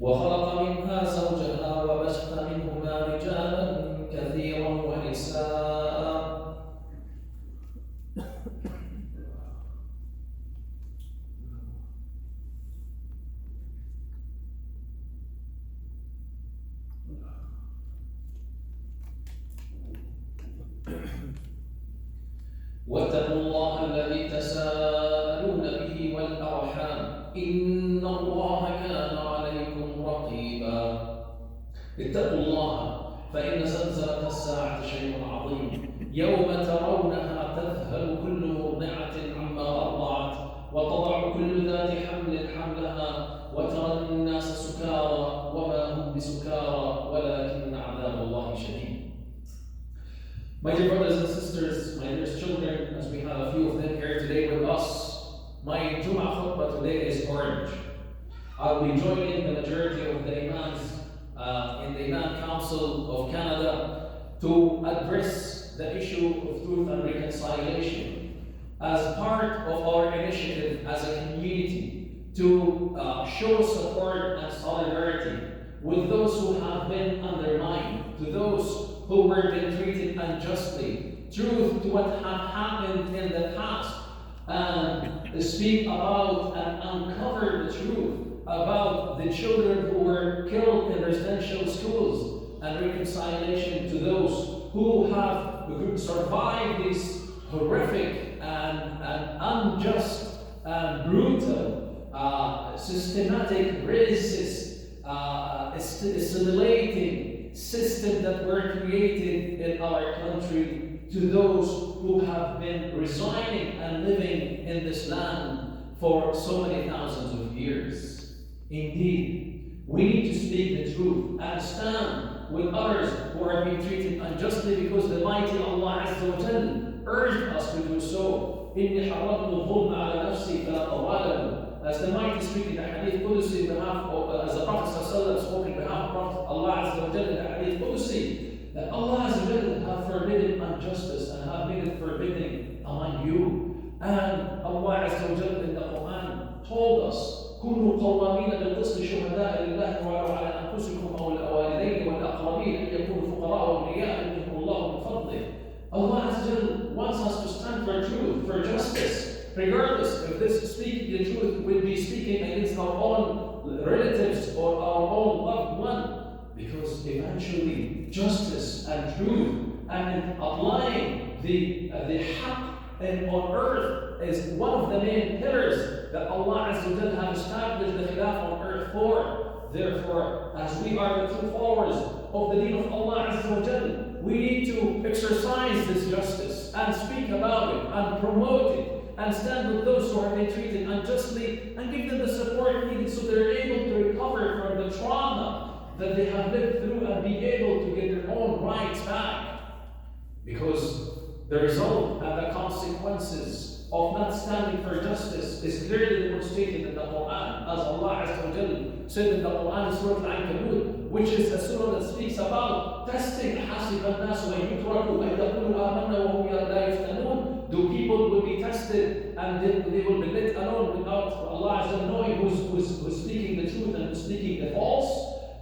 وخلق منها زوجها وبث منهما رجالا كثيرا ونساء واتقوا الله الذي تساءلون به والأرحام إن الله كان عليكم رقيبا. اتقوا الله فإن زلزلة الساعة شيء عظيم يوم ترونها تذهل كل مرضعة عما أرضعت وتضع كل ذات حمل حملها وترى الناس سكارى وما هم بسكارى ولكن عذاب الله شديد. My dear brothers and sisters, my dear children, as we have a few of them here today with us, my Jum'ah khutbah today is orange. I'll be joining the majority of the Imams in the Imam Council of Canada to address the issue of truth and reconciliation as part of our initiative as a community to show support and solidarity with those who have been undermined, to those who were being treated unjustly, truth to what had happened in the past, and speak about and uncover the truth about the children who were killed in residential schools, and reconciliation to those who have survived this horrific and unjust and brutal, systematic, racist, assimilating system that were created in our country, to those who have been residing and living in this land for so many thousands of years. Indeed, we need to speak the truth and stand with others who are being treated unjustly, because the mighty Allah Azza wa Jal urged us to do so. إِنِّي حَرَّمْتُ الظُّلْمَ عَلَى نَفْسِي فَلَا تَظَالَمُوا. As the mighty speak in the Hadith Qudusi, as the Prophet spoke in behalf of Prophet Allah Azza wa Jal in the Hadith Qudusi, that Allah Azza wa Jal have forbidden injustice and have made it forbidding among you. And Allah Azza wa Jal in the Quran told us, كونوا قوامين بالقسط شهداء لله ولو على أنفسكم أو الوالدين والأقربين أن يكونوا فقراء أغنياء يغنيهم الله من فضله. Allah Azza wa Jal wants us to stand for truth, for justice, regardless if this speaking the truth will be speaking against our own relatives or our own loved one, because eventually justice and truth and applying the haqq on earth is one of the main pillars that Allah Azza wa Jal have established the khilaf on earth for. Therefore, as we are the true followers of the deen of Allah Azza wa Jal, we need to exercise this justice and speak about it and promote it and stand with those who are being treated unjustly and give them the support needed so they're able to recover from the trauma that they have lived through and be able to get their own rights back. Because the result and the consequences of not standing for justice is clearly demonstrated in the Quran, as Allah Azza wa Jal said in the Quran, Surah Al-Ankabut, which is a surah that speaks about testing. حَسِبَ النَّاسُ أَن يُتْرَكُوا أَن يَقُولُوا آمَنَّا وَهُمْ لَا يُفْتَنُونَ. Do people will be tested and they will be let alone without Allah Azza wa Jal knowing who's speaking the truth and who's speaking the false?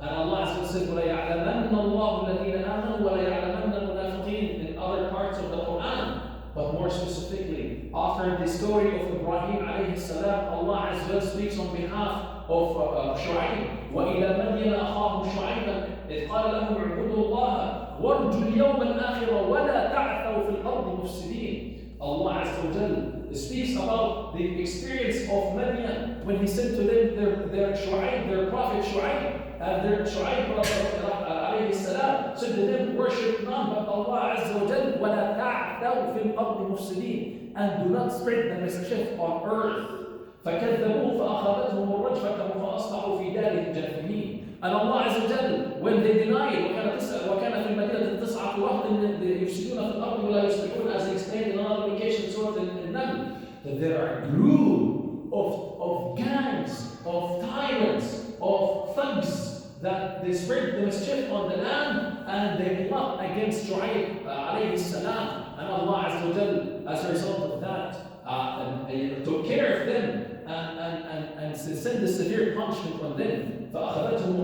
And Allah Azza wa Jal said, وَلَيَعْلَمَنَّ اللَّهُ الَّذِينَ آمَنُوا وَلَيَعْلَمَنَّ الْمُنَافِقِينَ, in other parts of the Quran. But more specifically, after the story of Ibrahim alayhi salam, Allah Azza wa Jal speaks on behalf of Shu'aib. وَإِلَى مَدْيَنَ أَخَاهُمْ شُعَيْبًا إِذْ قَالَ لَهُمْ اعْبُدُوا اللَّهَ وَارْجُوا الْيَوْمَ الْآخِرَ وَلَا تَعْثَوْا فِي الْأَرْضِ مُفْسِدِينَ. Allah Azza wa Jal speaks about the experience of Madian when He sent to them their Shu'aib, their prophet Shu'aib, and their Shu'aib alayhi salam said to them, worship none but Allah Azza wa Jal, وَلَا تَعْثَوْا فِي الْأَرْضِ مُفْسِدِينَ, and do not spread the mischief on earth. فَكَذَّبُوا فَأَخَذَتْهُمُ الرَّجْفَةُ فَأَصْبَحُوا فِي دَارِهِمْ جَاثِمِينَ. And Allah Azza wa Jal, when they denied, وَكَانَ فِي الْمَدِينَةِ تِسْعَةُ رَهْطٍ يُفْسِدُونَ فِي الْأَرْضِ وَلَا يُصْلِحُونَ, as he explained in another occasion, Surah Al-Naml, that there are a group of gangs, of tyrants, of thugs, that they spread the mischief on the land and they plot against Shu'aib alayhi salam. And Allah Azza wa Jal, as a result of that, took care of them and send a severe punishment on them. فَأَخَذَتْهُمُ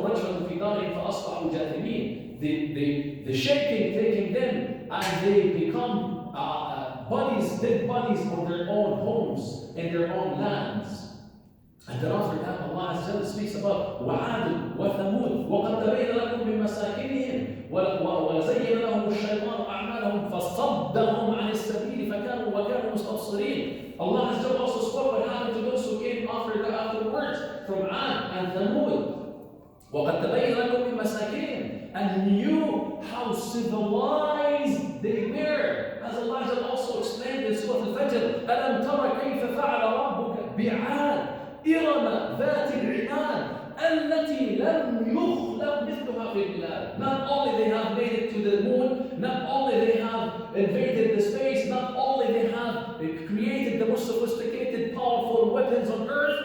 فأصبحوا جاثمين. The shaking taking them, and they become bodies, dead bodies on their own homes, in their own lands. And then after that, Allah Azza wa Jalla speaks about وعاد وثمود وقد تبين لكم من مساكنهم وزين لهم الشيطان أعمالهم فصدهم عن السبيل وكانوا مستبصرين. Allah Azza wa Jalla also spoke what happened to those who came afterwards from Ad and Thamud. وقد تبين لكم من مساكنهم, and knew how civilized they were. As Allah Azza wa Jalla also explained in Surah Al-Fajr, ألم تر كيف فعل ربك بعاد إرم ذات العماد التي لم يخلق مثلها في البلاد. Not only they have made it to the moon, not only they have invaded the space, not only they have created the most sophisticated, powerful weapons on earth,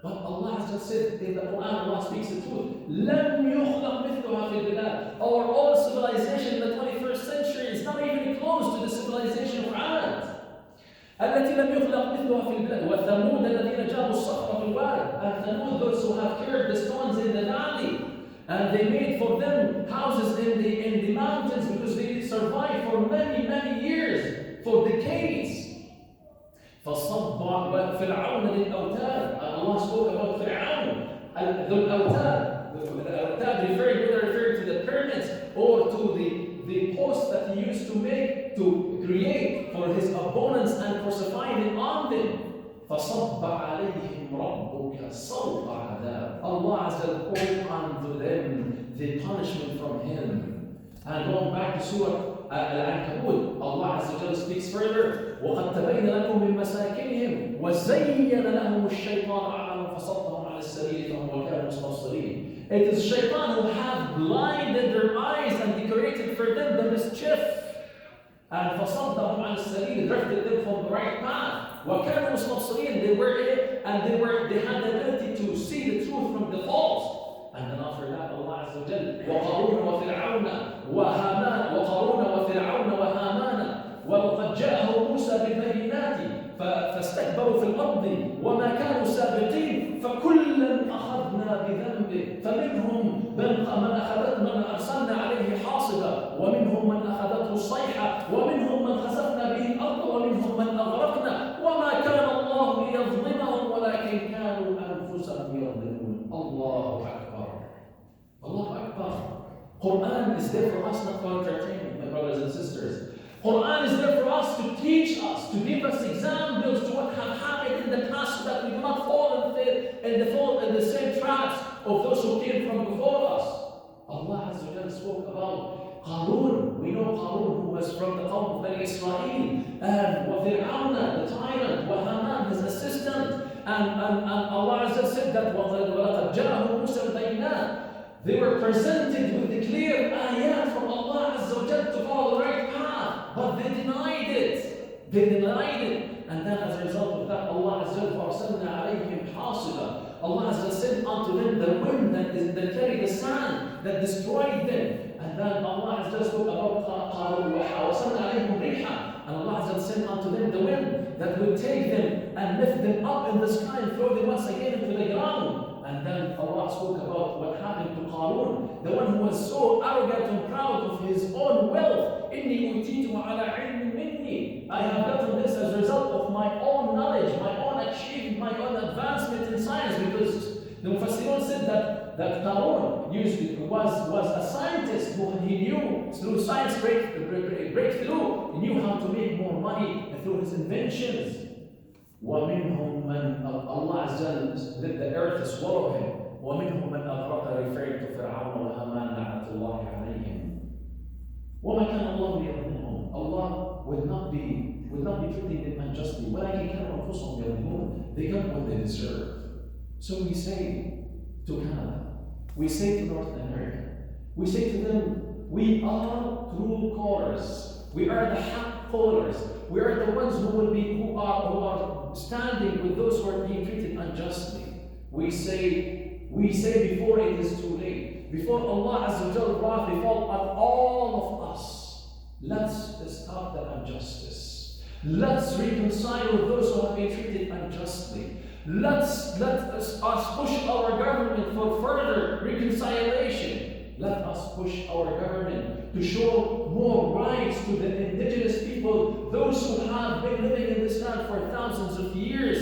but Allah has just said in the Quran, Allah speaks the truth. لم يخلق مثلها في البلاد. Our own civilization in the 21st century is not even close to the civilization of Ad. التي لم يخلق مثلها في البلاد وثمود الذين جابوا الصخر في الواد. And Thamud, those who have carried the stones in the valley, and they made for them houses in the mountains, because they survived for many years, for decades. فصب فرعون للأوتاد. Allah spoke about Fir'aun, ذو الأوتاد. The أوتاد referring to the pyramids, or to the posts that he used to make, to create for his opponents and crucify them on them. فصب عليهم ربك صوت عذاب. Allah Azza wa Jalla poured onto them the punishment from him. And going back to Surah Al-Ankabut, Allah Azza wa Jalla speaks further. وقد تبين لكم من مساكنهم وزين لهم الشيطان أعمالهم فصدهم عن السبيل فهم كانوا مستبصرين. It is Shaitan who have blinded their eyes and decorated for them the mischief. And فصدهم عن السبيل, directed them from the right path. وكانوا مستبصرين, they had the ability to see the truth from the false. And then after that, Allah Azza wa Jalla, وقارون وفرعون وهامان ولقد جاءه موسى بالبينات فاستكبروا في الأرض وما كانوا سابقين فكلا أخذنا بذنبه فمنهم من أرسلنا عليه حاصبا ومنهم من أخذته الصيحة ومنهم من خسفنا به الأرض ومنهم من أغرقنا وما كان الله ليظلمهم ولكن كانوا أنفسهم يظلمون. الله أكبر. Allah Akbar. Quran is there for us, not for entertainment, my brothers and sisters. Quran is there for us to teach us, to give us examples to what have happened in the past, so that we do not fall in the same traps of those who came from before us. Allah Azza wa Jalla spoke about Qarun. We know Qarun, who was from the Qawm of Bani Israel, and Fir'aun, the tyrant, Haman, his assistant, and Allah Azza wa Jalla said that وَلَقَدْ جَاءَهُ مُوسَى الْبَيِّنَاتِ. They were presented with the clear ayat from Allah Azza wa Jalla to follow the right path, but they denied it. And then as a result of that, Allah Azza wa Jalla Allah Azza wa sent unto them the wind that carried the sand, that destroyed them. And then Allah Azza wa spoke about Qarun and Allah Azza wa sent unto them the wind that would take them and lift them up in the sky and throw them once again into the ground. And then Allah spoke about what happened to Qarun, the one who was so arrogant and proud of his own wealth. إِنِّي أُوتِيتُ عَلَى عِلْمٍ مِّنِّي. I have gotten this as a result of my own knowledge, my own achievement, my own advancement in science. Because the Mufassirun said that Qarun was a scientist who he knew through science breakthrough, he knew how to make more money through his inventions. وَمِنْهُمْ مَنْ Allah Azza let the earth swallow him. وَمِنْهُمْ مَنْ أَغْرَقَ, referring to Fir'aun وَهَامَانَ لَعْنَةُ اللَّهِ عَلَيْهِمْ. وَمَا كَانَ اللَّهُ لِيَظْلِمَهُم. Allah would not be treating them unjustly. وَلَكِنْ كَانُوا أَنفُسَهُم يَظْلِمُونَ. They got what they deserve. So we say to Canada, we say to North America, we say to them, we are true callers. We are the haq callers. We are the ones who are standing with those who are being treated unjustly. We say before it is too late, before Allah Azza wa Jalla brought the fault on all of us, let's stop the injustice. Let's reconcile with those who have been treated unjustly. Let us push our government for further reconciliation. let us push our government to show more rights to the indigenous people, those who have been living in this land for thousands of years,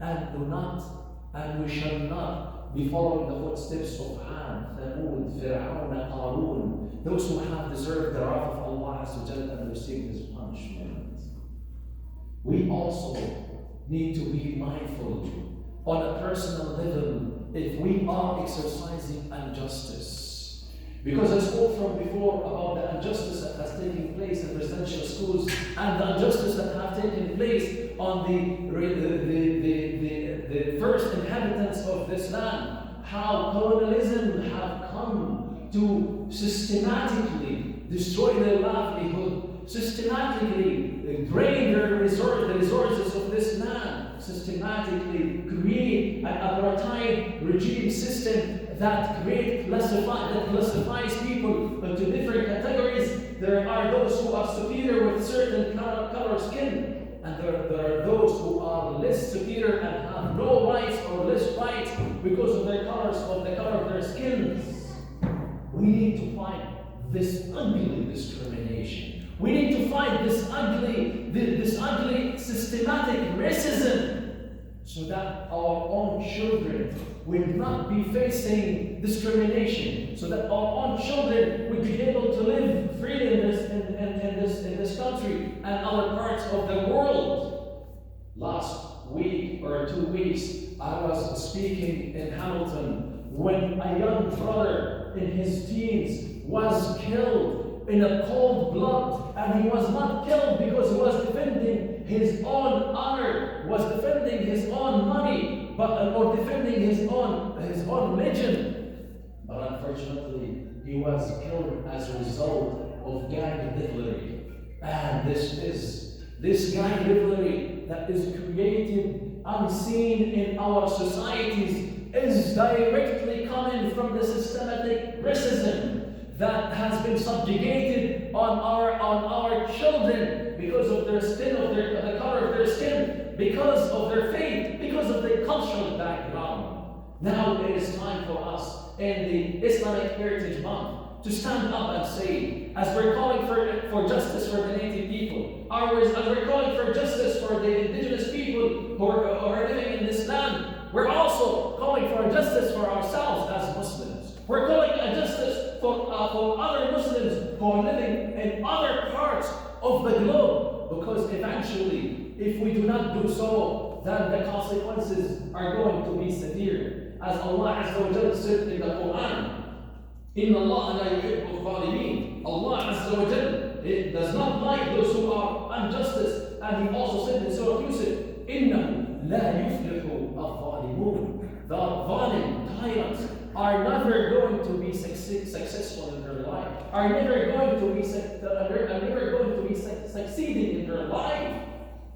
and we shall not be following the footsteps of Ad, Thamud, Fir'aun, Qarun, those who have deserved the wrath of Allah Azza wa Jalla and received His punishment. We also need to be mindful on a personal level if we are exercising injustice. Because I spoke from before about the injustice that has taken place in residential schools and the injustice that have taken place on the first inhabitants of this land. How colonialism have come to systematically destroy their livelihood, systematically drain the resources of this land, systematically create an apartheid regime system that classifies people into different categories. There are those who are superior with certain color skin, and there are those who are less superior and have no rights or less rights because of their colors, of the color of their skins. We need to fight this ugly discrimination. We need to fight this ugly systematic racism, so that our own children will not be facing discrimination, so that our own children will be able to live freely in this country and other parts of the world. Last week or 2 weeks, I was speaking in Hamilton when a young brother in his teens was killed in a cold blood, and he was not killed because he was defending his own honor, was defending his own money, or defending his own religion. But unfortunately, he was killed as a result of gang rivalry. And this gang rivalry that is created unseen in our societies is directly coming from the systematic racism that has been subjugated on our children because of their skin, the color of their skin, because of their faith, because of their cultural background. Now it is time for us in the Islamic Heritage Month to stand up and say, as we're calling for justice for the native people, as we're calling for justice for the indigenous people who are living in this land, we're also calling for justice for ourselves as Muslims. We're calling a justice for other Muslims who are living in other parts of the globe. Because eventually, if we do not do so, then the consequences are going to be severe. As Allah Azza wa Jalla said in the Quran, Inna Allah la yuhibbu al-zalimin. Allah Azza wa Jalla does not like those who are injustice. And He also said in Surah Yusuf, Innahu la yuflihu al-zalimun. The zalim, tyrants, are never going to be successful in their life, are never going to be succeeding in their life.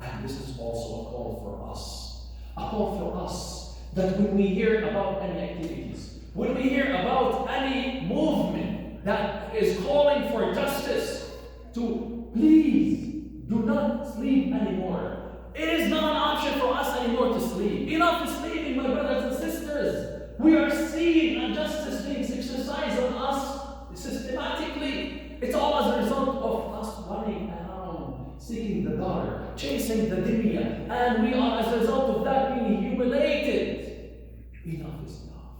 And this is also a call for us that when we hear about any activities, when we hear about any movement that is calling for justice, to please do not sleep anymore. It is not an option for us anymore to sleep. Enough is sleeping, my brothers and sisters. We are seeing injustice being exercised on us systematically. It's all as a result of us running around, seeking the dollar, chasing the dunya, and we are, as a result of that, being humiliated. Enough is enough.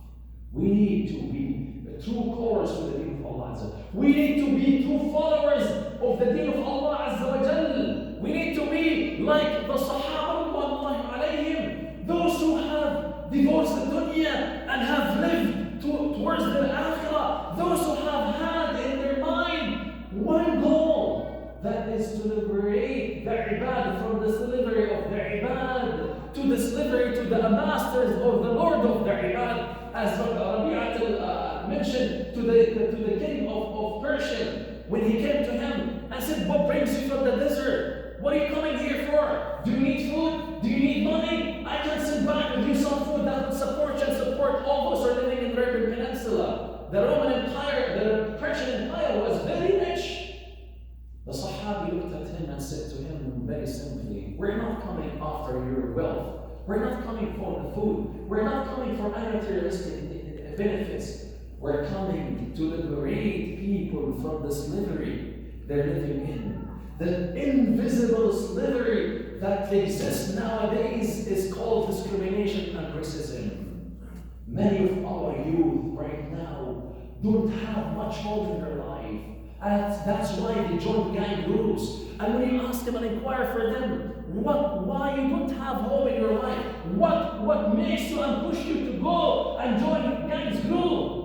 We need to be true callers to the deen of Allah Azza wa Jalla. We need to be true followers of the deen of Allah Azza wa Jalla. We need to be like the Sahaba alayhim, those who have divorced the dunya and have lived towards the akhirah, those who have had in their mind one goal, that is to liberate the ibad from the slavery of the ibad to the slavery to the masters or the lord of the ibad, as Rabi'at mentioned to the king of Persia when he came to him and said, what brings you from the desert? What are you coming here for? Do you need food? Do you need money? I can send back with you some food that would support you and support all those who are living in the Arabian Peninsula. The Roman Empire, the Persian Empire was very rich. The Sahabi looked at him and said to him very simply, we're not coming after your wealth. We're not coming for the food. We're not coming for any materialistic benefits. were coming to liberate people from the slavery they're living in. The invisible slavery that exists nowadays is called discrimination and racism. Many of our youth right now don't have much hope in their life. And that's why they join gang groups. And when you ask them and inquire for them, why you don't have hope in your life? What makes you and push you to go and join gangs group?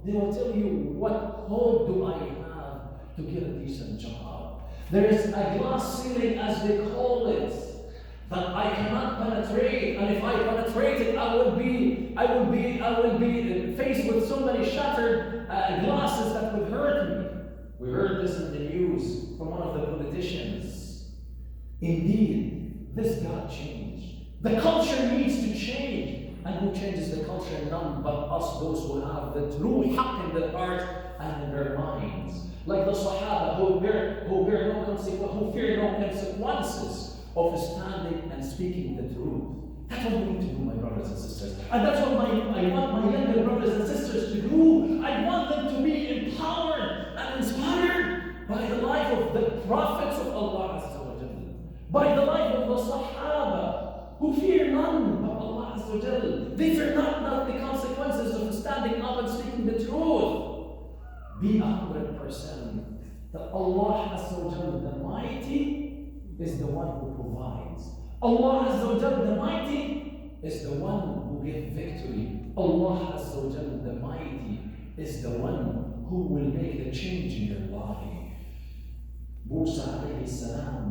They will tell you, what hope do I have to get a decent job? There is a glass ceiling, as they call it, that I cannot penetrate, and if I penetrate it, I will be faced with so many shattered glasses that would hurt me. We heard this in the news from one of the politicians. Indeed, this got changed. The culture needs to change. And who changes the culture? None but us, those who have the true haqq in their heart and in their minds. Like the Sahaba who fear no consequences of standing and speaking the truth. That's what we need to do, my brothers and sisters. And that's what I want my younger brothers and sisters to do. I want them to be empowered and inspired by the life of the prophets of Allah Azza wa Jalla, by the life of the Sahaba, who fear none but Allah Azza wa Jalla. They fear not the consequences of standing up and speaking the truth. Be 100% that Allah Azza wa Jalla, the Mighty, is the one who provides. Allah Azza wa Jalla, the Mighty, is the one who gives victory. Allah Azza wa Jalla, the Mighty, is the one who will make the change in your life. Musa alayhi salam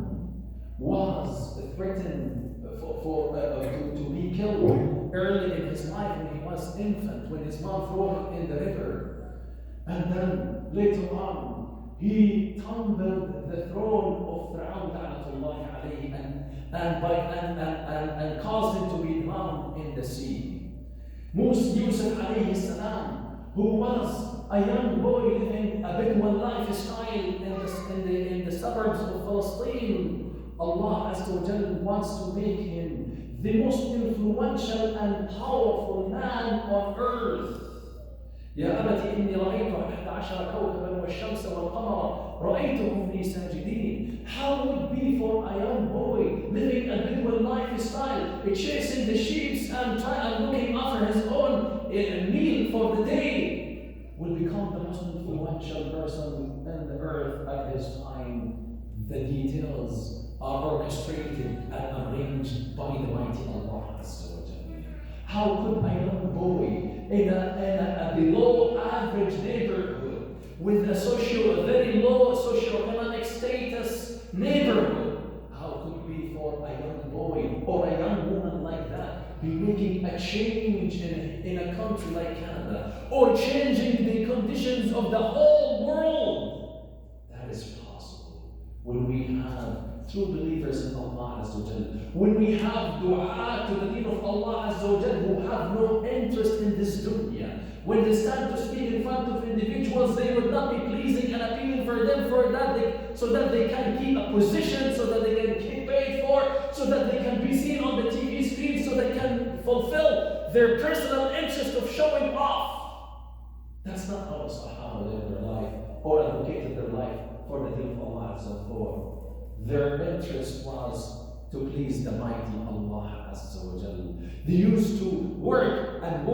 was threatened to be killed early in his life when he was infant, when his mom threw him in the river. And then later on, he tumbled the throne of Fir'aun and caused him to be drowned in the sea. Yusuf alayhi salam, who was a young boy living a Bedouin lifestyle in the suburbs of Palestine, Allah Azza wa Jalla wants to make him the most influential and powerful man on earth. يا أبت إني رأيت 11 كوكبا والشمس والقمر رأيتهم لي ساجدين. How would it be for a young boy living a Bedouin lifestyle, chasing the sheep and looking after his own meal for the day, will become the most influential person on the earth at this time? The details are orchestrated and arranged by the mighty Allah Azza wa Jalla. How could a young boy in a below average neighborhood with a very low socioeconomic status neighborhood, how could it be for a young boy or a young woman like that be making a change in a country like Canada, or changing the conditions of the whole world? That is possible when we have true believers in Allah Azza wa Jalla, when we have dua to the deen of Allah Azza wa Jalla who have no interest in this dunya. When they stand to speak in front of individuals, they would not be pleasing and appealing for them so that they can keep a position, so that they can get paid for, so that they can be seen on the TV screen, so they can fulfill their personal interest of showing off. That's not how the Sahaba lived their life or advocated their life for the deen of Allah Azza wa Jalla. Their interest was to please the mighty Allah Azza wa Jalla. They used to work and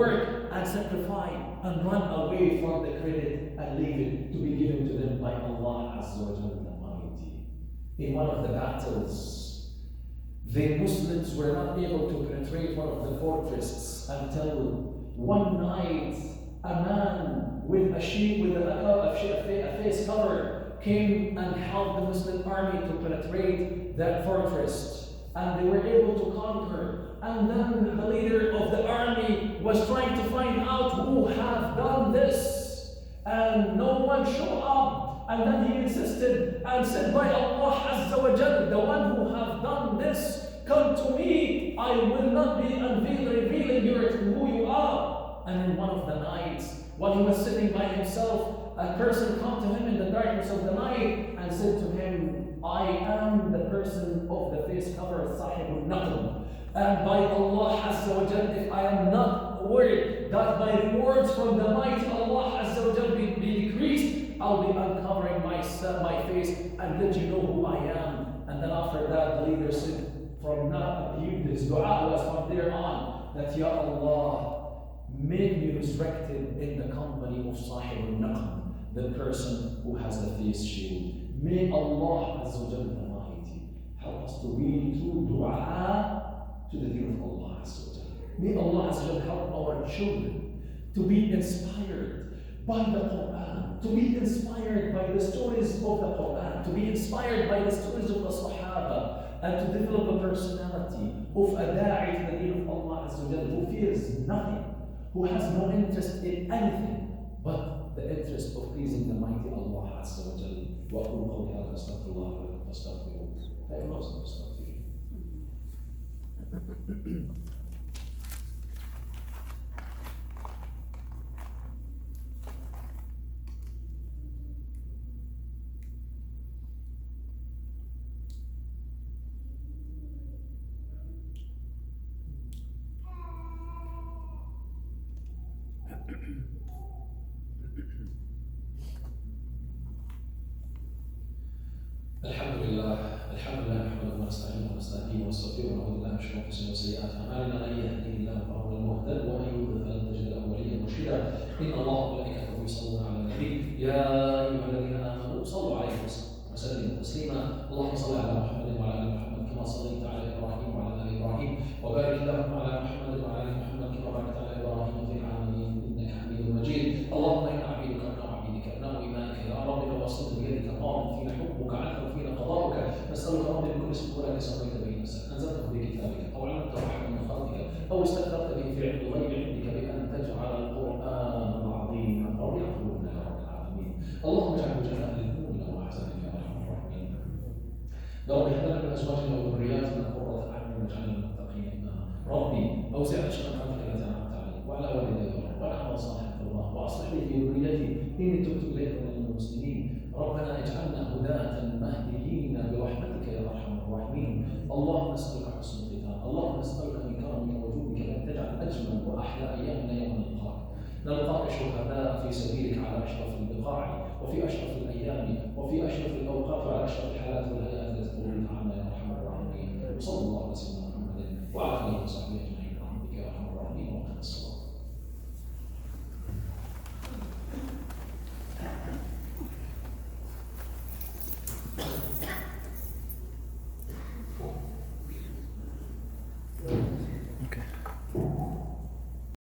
sacrifice and run away from the credit and leave it to be given to them by Allah Azza wa Jalla, the Mighty. In one of the battles, the Muslims were not able to penetrate one of the fortresses until one night a man with a face covered came and helped the Muslim army to penetrate that fortress. And they were able to conquer. And then the leader of the army was trying to find out who had done this. And no one showed up. And then he insisted and said, by Allah Azza wa Jal, the one who have done this, come to me. I will not be revealing who you are. And in one of the nights, while he was sitting by himself, a person came to him in the darkness of the night and said to him, I am the person of the face cover, Sahibul Naql. And by Allah Azza wa Jal, if I am not worried that my rewards from the mighty Allah I'll be uncovering my face and let you know who I am. And then after that, the leader said, from now, his dua was from there on, that Ya Allah, make me resurrected in the company of Sahib al-Naqm, the person who has the face shield. May Allah Azza wa Jalla the Almighty help us to be true dua to the deen of Allah Azza wa Jalla. May Allah Azza wa Jalla help our children to be inspired by the Quran, to be inspired by the stories of the Quran, to be inspired by the stories of the Sahaba, and to develop a personality of a da'i to the deen of Allah Azza wa Jalla, who fears nothing, who has no interest in anything but the interest of pleasing the mighty Allah Azza wa Jalla. وأقول قولي هذا أستغفر الله ولكم فاستغفروه فإنه أستغفره. الحمد لله نحمده ونستعينه ونستهديه ونستغفره ونعوذ بالله من شرور انفسنا وسيئات اعمالنا من يهده الله فهو المهتد ومن يضلل فلن تجد له وليا مرشدا ان الله وملائكته يصلون على النبي يا ايها الذين امنوا صلوا عليه وسلموا تسليما اللهم صل على محمد وعلى ال محمد كما صليت على ابراهيم وعلى ال ابراهيم وبارك اللهم على محمد وعلى ال محمد كما باركت على ابراهيم في العالمين انك حميد مجيد اللهم انا عبيدك ابناء عبيدك ابناء ايمانك الى ربك واصل بيدك ماض فينا حكمك عدل فينا قضاؤك نسالك ربي بكل اسم ولك سميت به نفسك انزلته في كتابك او علمته احدا من خلقك او استاثرت به في علم الغيب عندك بان تجعل القران العظيم ربيع قلوبنا يا رب العالمين اللهم اجعله جلاء لذنوبنا واحزاننا يا ارحم الراحمين يا رب هب لنا من ازواجنا وذرياتنا قرة اعين واجعلنا للمتقين اماما ربي اوسع اشرف رحمتك التي انعمت علي وعلى والدي وعلى اعمال صالحه الله واصلح لي في ذريتي اني تبت اليك من المسلمين ربنا اجعلنا هداة مهديين برحمتك يا ارحم الراحمين اللهم نسالك حسن الختام اللهم نسالك من كرمك وجودك ان تجعل اجمل واحلى ايامنا يوم نلقاك شهداء في سبيلك على اشرف البقاع وفي اشرف الايام وفي اشرف الاوقات وعلى اشرف الحالات والهيئات التي تغنيك عنا يا ارحم الراحمين وصلى الله على سيدنا محمد وعلى اله وصحبه اجمعين.